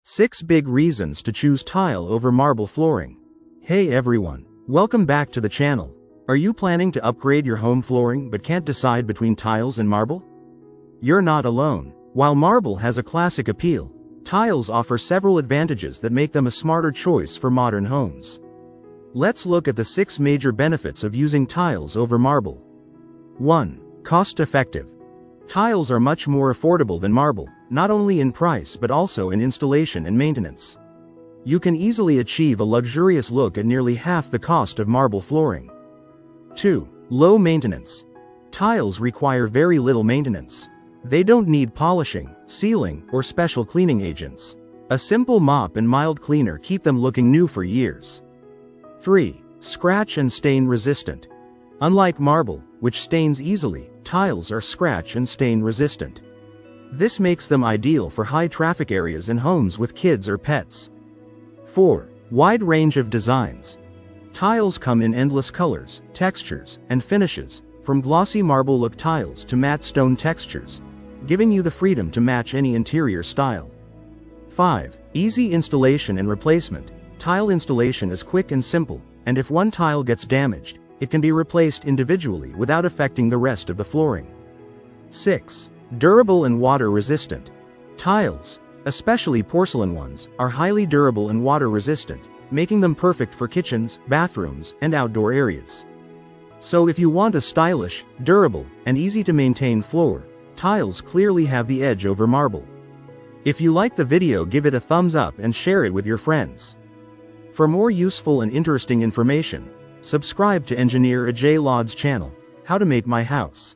6 big reasons to choose tile over marble flooring. Hey everyone, welcome back to the channel. Are you planning to upgrade your home flooring but can't decide between tiles and marble? You're not alone. While marble has a classic appeal, tiles offer several advantages that make them a smarter choice for modern homes. Let's look at the 6 major benefits of using tiles over marble. 1. Cost-effective. Tiles are much more affordable than marble, not only in price but also in installation and maintenance. You can easily achieve a luxurious look at nearly half the cost of marble flooring. 2. Low maintenance. Tiles require very little maintenance. They don't need polishing, sealing, or special cleaning agents. A simple mop and mild cleaner keep them looking new for years. 3. Scratch and stain resistant. Unlike marble, which stains easily, tiles are scratch and stain resistant. This makes them ideal for high traffic areas in homes with kids or pets. 4. Wide range of designs. Tiles come in endless colors, textures, and finishes, from glossy marble look tiles to matte stone textures, giving you the freedom to match any interior style. 5. Easy installation and replacement. Tile installation is quick and simple, and if one tile gets damaged, it can be replaced individually without affecting the rest of the flooring. 6. Durable and water resistant. Tiles, especially porcelain ones, are highly durable and water resistant, making them perfect for kitchens, bathrooms, and outdoor areas. So if you want a stylish, durable, and easy to maintain floor, tiles clearly have the edge over marble. If you like the video, give it a thumbs up and share it with your friends. For more useful and interesting information, subscribe to Engineer Ajay Lod's channel, How to Make My House.